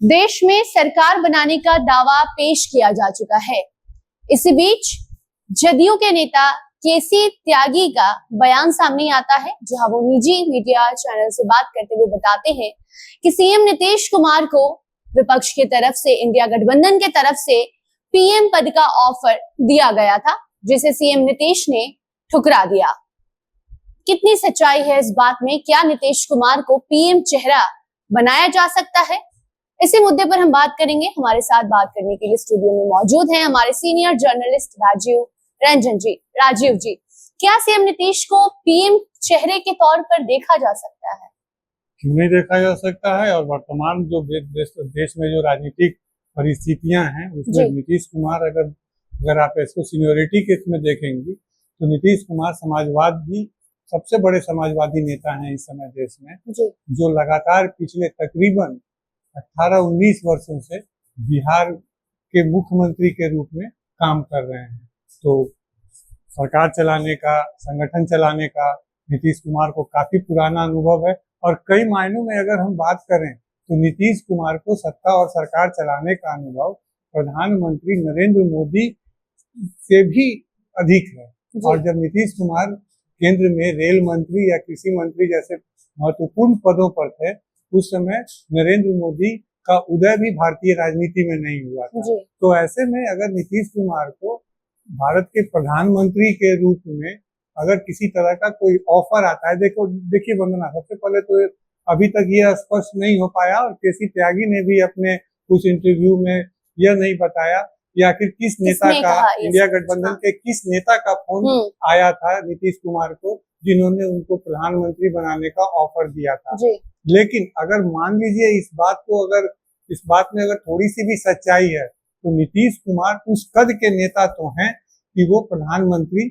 देश में सरकार बनाने का दावा पेश किया जा चुका है। इसी बीच जदयू के नेता केसी त्यागी का बयान सामने आता है, जहां वो निजी मीडिया चैनल से बात करते हुए बताते हैं कि सीएम नीतीश कुमार को विपक्ष की तरफ से, इंडिया गठबंधन के तरफ से पीएम पद का ऑफर दिया गया था, जिसे सीएम नीतीश ने ठुकरा दिया। कितनी सच्चाई है इस बात में? क्या नीतीश कुमार को पीएम चेहरा बनाया जा सकता है? इसी मुद्दे पर हम बात करेंगे। हमारे साथ बात करने के लिए स्टूडियो में मौजूद हैं हमारे सीनियर जर्नलिस्ट राजीव रंजन जी। राजीव जी, क्या सीएम नीतीश को पीएम चेहरे के तौर पर देखा जा सकता है? क्यों नहीं देखा जा सकता है। और वर्तमान जो देश में जो राजनीतिक परिस्थितियां हैं उसमें नीतीश कुमार अगर आप इसको सीनियोरिटी के इसमें देखेंगे तो नीतीश कुमार समाजवादी सबसे बड़े समाजवादी नेता हैं इस समय देश में, जो लगातार पिछले तकरीबन 18-19 वर्षों से बिहार के मुख्यमंत्री के रूप में काम कर रहे हैं। तो सरकार चलाने का, संगठन चलाने का नीतीश कुमार को काफी पुराना अनुभव है। और कई मायनों में अगर हम बात करें तो नीतीश कुमार को सत्ता और सरकार चलाने का अनुभव प्रधानमंत्री नरेंद्र मोदी से भी अधिक है। और जब नीतीश कुमार केंद्र में रेल मंत्री या कृषि मंत्री जैसे महत्वपूर्ण पदों पर थे, उस समय नरेंद्र मोदी का उदय भी भारतीय राजनीति में नहीं हुआ था। तो ऐसे में अगर नीतीश कुमार को भारत के प्रधानमंत्री के रूप में अगर किसी तरह का कोई ऑफर आता है, देखिए वंदना, सबसे पहले तो अभी तक यह स्पष्ट नहीं हो पाया और केसी त्यागी ने भी अपने कुछ इंटरव्यू में यह नहीं बताया कि आखिर किस नेता का, इंडिया गठबंधन के किस नेता का फोन आया था नीतीश कुमार को, जिन्होंने उनको प्रधानमंत्री बनाने का ऑफर दिया था। लेकिन अगर मान लीजिए इस बात में अगर थोड़ी सी भी सच्चाई है तो नीतीश कुमार उस कद के नेता तो हैं कि वो प्रधानमंत्री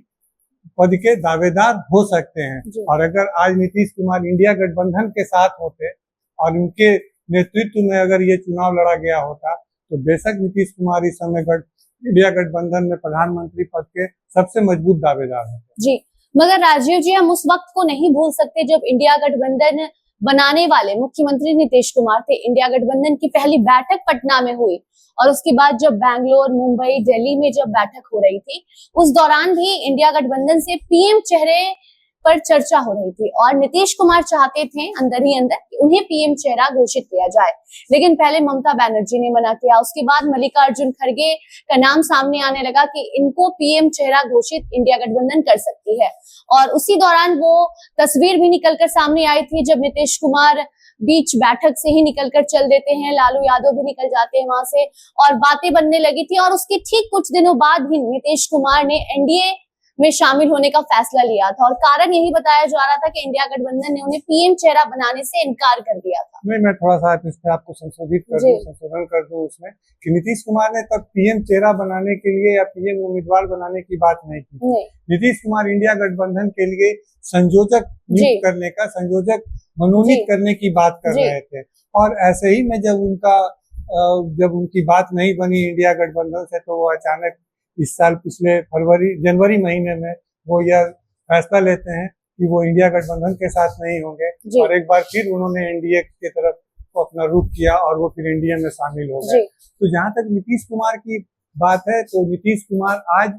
पद के दावेदार हो सकते हैं। और अगर आज नीतीश कुमार इंडिया गठबंधन के साथ होते और उनके नेतृत्व में अगर ये चुनाव लड़ा गया होता तो बेशक नीतीश कुमार इस समय इंडिया गठबंधन में प्रधानमंत्री पद के सबसे मजबूत दावेदार हैं। जी, मगर राजीव जी, हम उस वक्त को नहीं भूल सकते जब इंडिया गठबंधन बनाने वाले मुख्यमंत्री नीतीश कुमार थे। इंडिया गठबंधन की पहली बैठक पटना में हुई और उसके बाद जब बैंगलोर, मुंबई, दिल्ली में जब बैठक हो रही थी, उस दौरान भी इंडिया गठबंधन से पीएम चेहरे पर चर्चा हो रही थी और नीतीश कुमार चाहते थे अंदर ही अंदर कि उन्हें पीएम चेहरा घोषित किया जाए। लेकिन पहले ममता बनर्जी ने मना किया, उसके बाद मल्लिकार्जुन खड़गे का नाम सामने आने लगा कि इनको पीएम चेहरा घोषित इंडिया गठबंधन कर सकती है। और उसी दौरान वो तस्वीर भी निकलकर सामने आई थी जब नीतीश कुमार बीच बैठक से ही निकलकर चल देते हैं, लालू यादव भी निकल जाते हैं वहां से और बातें बनने लगी थी। और उसके ठीक कुछ दिनों बाद ही नीतीश कुमार ने एनडीए में शामिल होने का फैसला लिया था और कारण यही बताया जा रहा था कि इंडिया गठबंधन ने उन्हें पीएम चेहरा बनाने से इनकार कर दिया था। नहीं, मैं थोड़ा सा इस पे आपको संशोधन कर दूं उसमें कि नीतीश कुमार ने तब पीएम चेहरा बनाने के लिए या पीएम उम्मीदवार बनाने की बात नहीं की। नीतीश कुमार इंडिया गठबंधन के लिए संयोजक नियुक्त करने का, संयोजक मनोनीत करने की बात कर रहे थे। और ऐसे ही में जब उनकी बात नहीं बनी इंडिया गठबंधन से तो वो अचानक इस साल पिछले जनवरी महीने में वो यह फैसला लेते हैं कि वो इंडिया गठबंधन के साथ नहीं होंगे और एक बार फिर उन्होंने एनडीए की तरफ अपना रुख किया और वो फिर एनडीए में शामिल हो गए। तो जहां तक नीतीश कुमार की बात है तो नीतीश कुमार आज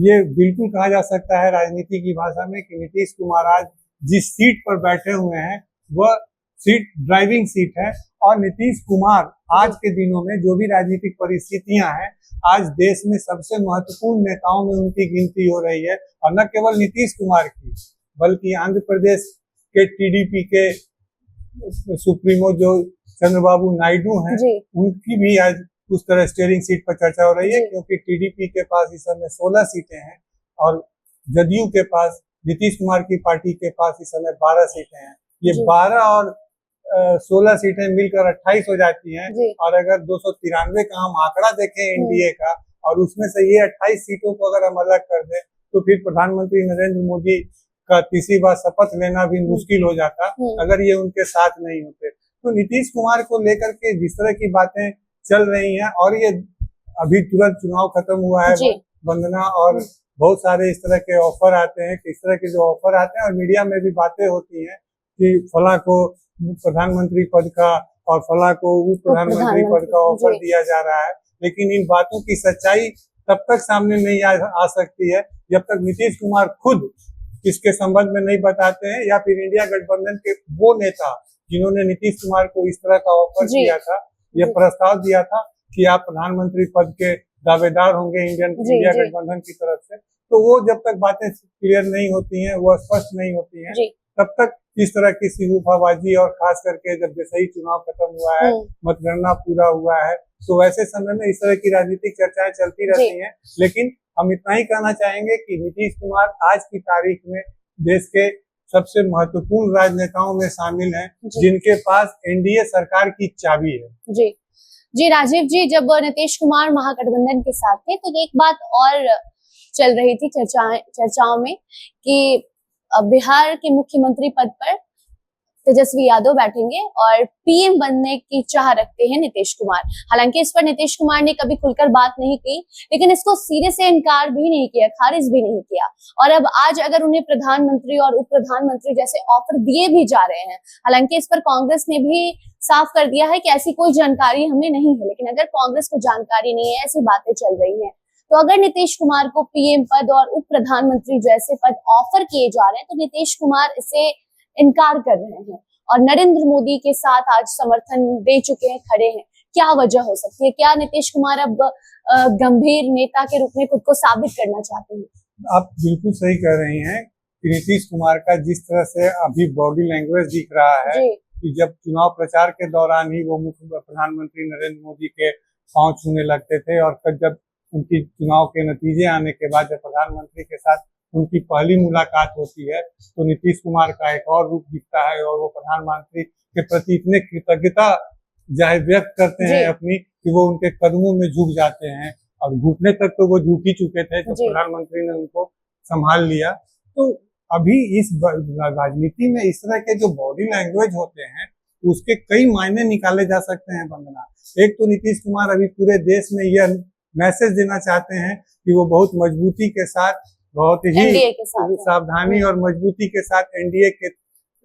ये बिल्कुल कहा जा सकता है राजनीति की भाषा में कि नीतीश कुमार आज जिस सीट पर बैठे हुए हैं वह सीट ड्राइविंग सीट है। और नीतीश कुमार आज के दिनों में जो भी राजनीतिक परिस्थितियां हैं, आज देश में सबसे महत्वपूर्ण नेताओं में उनकी गिनती हो रही है। और न केवल नीतीश कुमार की बल्कि आंध्र प्रदेश के टीडीपी के सुप्रीमो जो चंद्रबाबू नायडू हैं, उनकी भी आज उस तरह स्टीयरिंग सीट पर चर्चा हो रही है, क्योंकि टीडीपी के पास इस समय 16 सीटें हैं और जदयू के पास, नीतीश कुमार की पार्टी के पास इस समय 12 सीटें हैं। ये 12 और 16 सीटें मिलकर 28 हो जाती हैं। और अगर 293 का हम आंकड़ा देखें एनडीए का और उसमें से ये 28 सीटों को अगर हम अलग कर दें तो फिर प्रधानमंत्री नरेंद्र मोदी का तीसरी बार शपथ लेना भी मुश्किल हो जाता अगर ये उनके साथ नहीं होते। तो नीतीश कुमार को लेकर के जिस तरह की बातें चल रही हैं और ये अभी तुरंत चुनाव खत्म हुआ है वंदना, और बहुत सारे इस तरह के ऑफर आते हैं, इस तरह के जो ऑफर आते हैं और मीडिया में भी बातें होती हैं कि फला को प्रधानमंत्री पद का और फला को उप प्रधानमंत्री पद का ऑफर दिया जा रहा है। लेकिन इन बातों की सच्चाई तब तक सामने नहीं आ सकती है जब तक नीतीश कुमार खुद इसके संबंध में नहीं बताते हैं, या फिर इंडिया गठबंधन के वो नेता जिन्होंने नीतीश कुमार को इस तरह का ऑफर दिया था, यह प्रस्ताव दिया था कि आप प्रधानमंत्री पद के दावेदार होंगे इंडिया गठबंधन की तरफ से, तो वो जब तक बातें क्लियर नहीं होती हैं, वो स्पष्ट नहीं होती हैं, तब तक इस तरह की सिलूफाबाजी, और खास करके जब जैसे ही चुनाव खत्म हुआ है, मतगणना पूरा हुआ है, तो वैसे समय में इस तरह की राजनीतिक चर्चाएं चलती रहती हैं। लेकिन हम इतना ही कहना चाहेंगे कि नीतीश कुमार आज की तारीख में देश के सबसे महत्वपूर्ण राजनेताओं में शामिल हैं, जिनके पास एनडीए सरकार की चाबी है। जी राजीव जी, जब नीतीश कुमार महागठबंधन के साथ थे तो एक बात और चल रही थी चर्चाओं में कि बिहार के मुख्यमंत्री पद पर तेजस्वी यादव बैठेंगे और पीएम बनने की चाह रखते हैं नीतीश कुमार। हालांकि इस पर नीतीश कुमार ने कभी खुलकर बात नहीं की, लेकिन इसको सिरे से इनकार भी नहीं किया, खारिज भी नहीं किया। और अब आज अगर उन्हें प्रधानमंत्री और उप प्रधानमंत्री जैसे ऑफर दिए भी जा रहे हैं, हालांकि इस पर कांग्रेस ने भी साफ कर दिया है कि ऐसी कोई जानकारी हमें नहीं है, लेकिन अगर कांग्रेस को जानकारी नहीं है, ऐसी बातें चल रही है, तो अगर नीतीश कुमार को पीएम पद और उप प्रधानमंत्री जैसे पद ऑफर किए जा रहे हैं, तो नीतीश कुमार इसे इनकार कर रहे हैं और नरेंद्र मोदी के साथ आज समर्थन दे चुके हैं, खड़े हैं। क्या वजह हो सकती है? क्या नीतीश कुमार अब गंभीर नेता के रूप में खुद को साबित करना चाहते हैं? आप बिल्कुल सही कह रही हैं कि नीतीश कुमार का जिस तरह से अभी बॉडी लैंग्वेज दिख रहा है कि जब चुनाव प्रचार के दौरान ही वो मुख्य प्रधानमंत्री नरेंद्र मोदी के पांव छूने लगते थे, और जब उनकी चुनाव के नतीजे आने के बाद जब प्रधानमंत्री के साथ उनकी पहली मुलाकात होती है, तो नीतीश कुमार का एक और रूप दिखता है, और वो प्रधानमंत्री के प्रति इतने कृतज्ञता जाहिर व्यक्त करते हैं अपनी, कि वो उनके कदमों में झुक जाते हैं, और घुटने तक तो वो झुक ही चुके थे जब प्रधानमंत्री ने उनको संभाल लिया। तो अभी इस राजनीति में इस तरह के जो बॉडी लैंग्वेज होते हैं, उसके कई मायने निकाले जा सकते हैं। वंदना, एक तो नीतीश कुमार अभी पूरे देश में यह मैसेज देना चाहते हैं कि वो बहुत मजबूती के साथ, बहुत ही सावधानी और मजबूती के साथ एनडीए के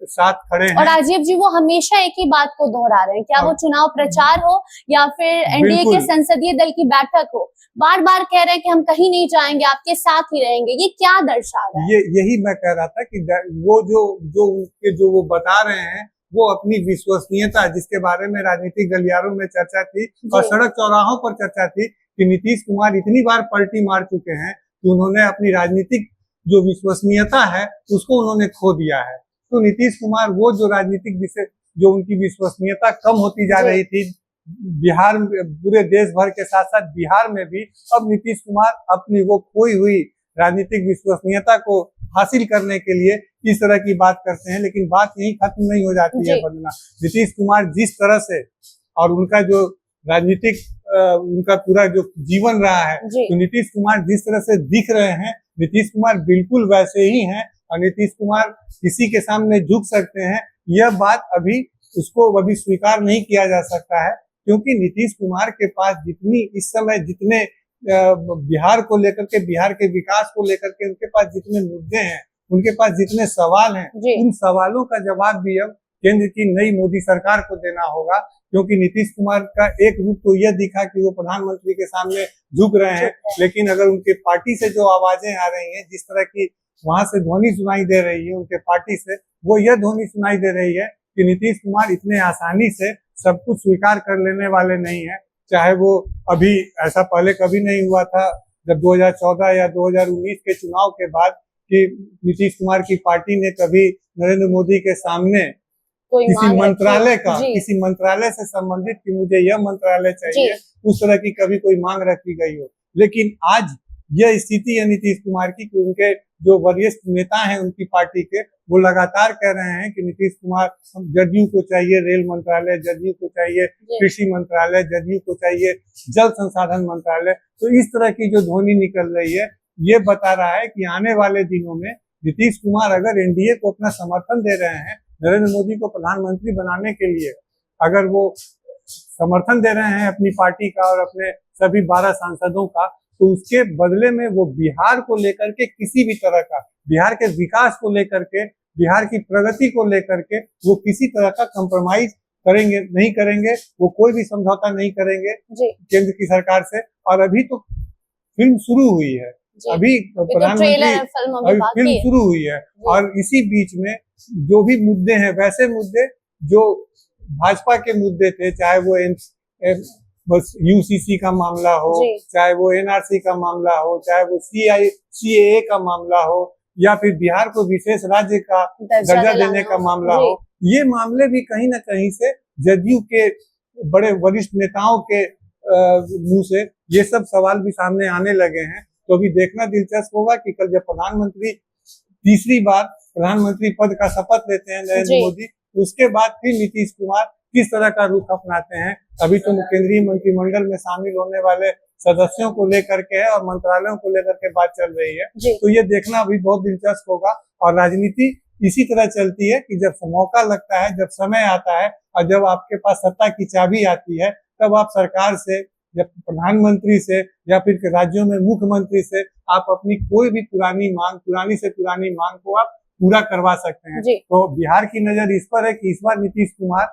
साथ खड़े हैं। और राजीव जी, वो हमेशा एक ही बात को दोहरा रहे हैं, क्या वो चुनाव प्रचार हो या फिर एनडीए के संसदीय दल की बैठक हो, बार बार कह रहे हैं कि हम कहीं नहीं जाएंगे, आपके साथ ही रहेंगे। ये क्या दर्शा रहा है? यही मैं कह रहा था कि वो जो वो बता रहे हैं, वो अपनी विश्वसनीयता, जिसके बारे में राजनीतिक गलियारों में चर्चा थी और सड़क चौराहों पर चर्चा थी कि नीतीश कुमार इतनी बार पलटी मार चुके हैं कि उन्होंने अपनी राजनीतिक जो विश्वसनीयता है उसको उन्होंने खो दिया है। तो नीतीश कुमार वो जो राजनीतिक विषय, जो उनकी विश्वसनीयता कम होती जा रही थी बिहार, पूरे देश भर के साथ साथ बिहार में भी, अब नीतीश कुमार अपनी वो खोई हुई राजनीतिक विश्वसनीयता को हासिल करने के लिए इस तरह की बात करते हैं। लेकिन बात यही खत्म नहीं हो जाती है वंदना। नीतीश कुमार जिस तरह से, और उनका जो राजनीतिक उनका पूरा जो जीवन रहा है, तो नीतीश कुमार जिस तरह से दिख रहे हैं, नीतीश कुमार बिल्कुल वैसे ही हैं, और नीतीश कुमार किसी के सामने झुक सकते हैं। यह बात अभी उसको अभी स्वीकार नहीं किया जा सकता है, क्योंकि नीतीश कुमार के पास जितनी इस समय जितने बिहार को लेकर के, बिहार के विकास को लेकर के उनके पास जितने मुद्दे हैं, उनके पास जितने सवाल हैं, उन सवालों का जवाब भी अब केंद्र की नई मोदी सरकार को देना होगा। क्योंकि नीतीश कुमार का एक रूप तो यह दिखा कि वो प्रधानमंत्री के सामने झुक रहे हैं, लेकिन अगर उनके पार्टी से जो आवाजें आ रही हैं, जिस तरह की वहां से ध्वनि सुनाई दे रही है उनके पार्टी से, वो यह ध्वनि सुनाई दे रही है कि नीतीश कुमार इतने आसानी से सब कुछ स्वीकार कर लेने वाले नहीं है। चाहे वो अभी, ऐसा पहले कभी नहीं हुआ था जब 2014 या 2019 के चुनाव के बाद कि नीतीश कुमार की पार्टी ने कभी नरेंद्र मोदी के सामने किसी मंत्रालय का, किसी मंत्रालय से संबंधित कि मुझे यह मंत्रालय चाहिए, उस तरह की कभी कोई मांग रखी गई हो। लेकिन आज यह स्थिति है नीतीश कुमार की कि उनके जो वरिष्ठ नेता हैं उनकी पार्टी के, वो लगातार कह रहे हैं कि नीतीश कुमार, जदयू को चाहिए रेल मंत्रालय, जदयू को चाहिए कृषि मंत्रालय, जदयू को चाहिए जल संसाधन मंत्रालय। तो इस तरह की जो ध्वनि निकल रही है, ये बता रहा है कि आने वाले दिनों में नीतीश कुमार अगर एनडीए को अपना समर्थन दे रहे हैं, नरेंद्र मोदी को प्रधानमंत्री बनाने के लिए अगर वो समर्थन दे रहे हैं अपनी पार्टी का और अपने सभी 12 सांसदों का, तो उसके बदले में वो बिहार को लेकर के किसी भी तरह का, बिहार के विकास को लेकर के, बिहार की प्रगति को लेकर के वो किसी तरह का कंप्रोमाइज करेंगे नहीं करेंगे, वो कोई भी समझौता नहीं करेंगे जी केंद्र की सरकार से। और अभी तो फिल्म शुरू हुई है, जी अभी तो प्रधानमंत्री ट्रेलर और फिल्म अभी अभी बाकी फिल्म है। शुरू हुई है, और इसी बीच में जो भी मुद्दे हैं, वैसे मुद्दे जो भाजपा के मुद्दे थे, चाहे वो बस यूसीसी का मामला हो, जी चाहे वो एनआरसी का मामला हो, चाहे वो सीएए का मामला हो, या फिर बिहार को विशेष राज्य का दर्जा देने का मामला जी हो, ये मामले भी कहीं ना कहीं से जदयू के बड़े वरिष्ठ नेताओं के मुंह से ये सब सवाल भी सामने आने लगे हैं। तो अभी देखना दिलचस्प होगा कि कल जब प्रधानमंत्री तीसरी बार प्रधानमंत्री पद का शपथ लेते हैं नरेंद्र जी मोदी, उसके बाद फिर नीतीश कुमार किस तरह का रुख अपनाते हैं। अभी तो केंद्रीय मंत्रिमंडल में शामिल होने वाले सदस्यों को लेकर के है और मंत्रालयों को लेकर के बात चल रही है, जी तो ये देखना अभी बहुत दिलचस्प होगा। और राजनीति इसी तरह चलती है कि जब मौका लगता है, जब समय आता है, और जब आपके पास सत्ता की चाबी आती है, तब आप सरकार से, जब प्रधानमंत्री से, या फिर राज्यों में मुख्यमंत्री से आप अपनी कोई भी पुरानी से पुरानी मांग को आप पूरा करवा सकते हैं। जी तो बिहार की नजर इस पर है कि इस बार नीतीश कुमार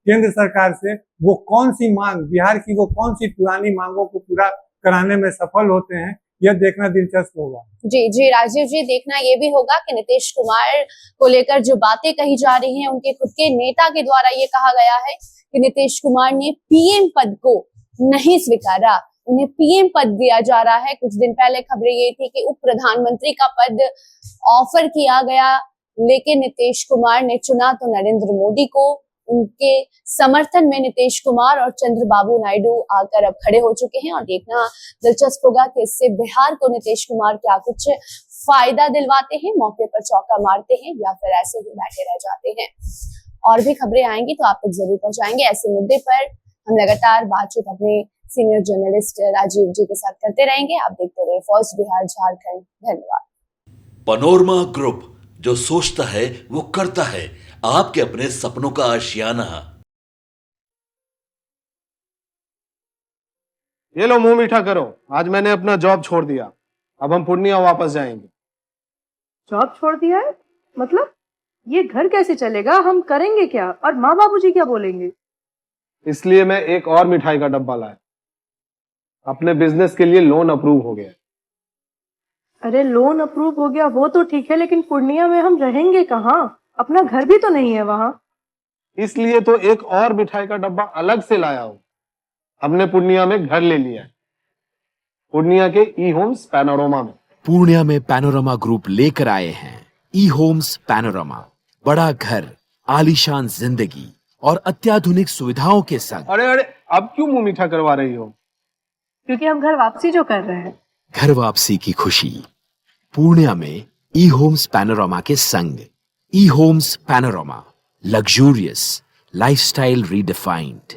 केंद्र सरकार से वो कौन सी मांग, बिहार की वो कौन सी पुरानी मांगों को पूरा कराने में सफल होते हैं, यह देखना दिलचस्प होगा। जी जी राजीव जी, देखना ये भी होगा कि नीतीश कुमार को लेकर जो बातें कही जा रही हैं, उनके खुद के नेता के द्वारा ये कहा गया है कि नीतीश कुमार ने पीएम पद को नहीं स्वीकारा, उन्हें पीएम पद दिया जा रहा है। कुछ दिन पहले खबरें ये थी कि उप प्रधानमंत्री का पद ऑफर किया गया, लेकिन नीतीश कुमार ने चुना तो नरेंद्र मोदी को। उनके समर्थन में नीतीश कुमार और चंद्रबाबू नायडू आकर अब खड़े हो चुके हैं, और देखना दिलचस्प होगा कि इससे बिहार को नीतीश कुमार क्या कुछ फायदा दिलवाते हैं, मौके पर चौका मारते हैं, या फिर ऐसे ही बैठे रह जाते हैं। और भी खबरें आएंगी तो आप तक जरूर पहुंचाएंगे। ऐसे मुद्दे पर हम लगातार बातचीत अपने सीनियर जर्नलिस्ट राजीव जी के साथ करते रहेंगे। आप देखते रहिए फर्स्ट बिहार झारखंड। धन्यवाद। पनोरमा ग्रुप, जो सोचता है वो करता है, आपके अपने सपनों का आशियाना। ये लो मुंह मीठा करो, आज मैंने अपना जॉब छोड़ दिया, अब हम पूर्णिया वापस जाएंगे। जॉब छोड़ दिया है? मतलब ये घर कैसे चलेगा, हम करेंगे क्या, और माँ बाबूजी क्या बोलेंगे? इसलिए मैं एक और मिठाई का डब्बा लाया, अपने बिजनेस के लिए लोन अप्रूव हो गया। अरे लोन अप्रूव हो गया वो तो ठीक है, लेकिन पूर्णिया में हम रहेंगे कहाँ? अपना घर भी तो नहीं है वहाँ। इसलिए तो एक और मिठाई का डब्बा अलग से लाया हूँ। हमने पूर्णिया में घर ले लिया है, पूर्णिया के ई होम्स पैनोरमा में। पूर्णिया में पैनोरमा ग्रुप लेकर आए हैं ई होम्स पैनोरमा, बड़ा घर, आलीशान जिंदगी और अत्याधुनिक सुविधाओं के संग। अरे अरे, अब क्यों मुंह मीठा करवा रही हो? क्योंकि हम घर वापसी जो कर रहे हैं। घर वापसी की खुशी पूर्णिया में ई होम्स पैनोरमा के संग। ई Homes Panorama, luxurious lifestyle redefined.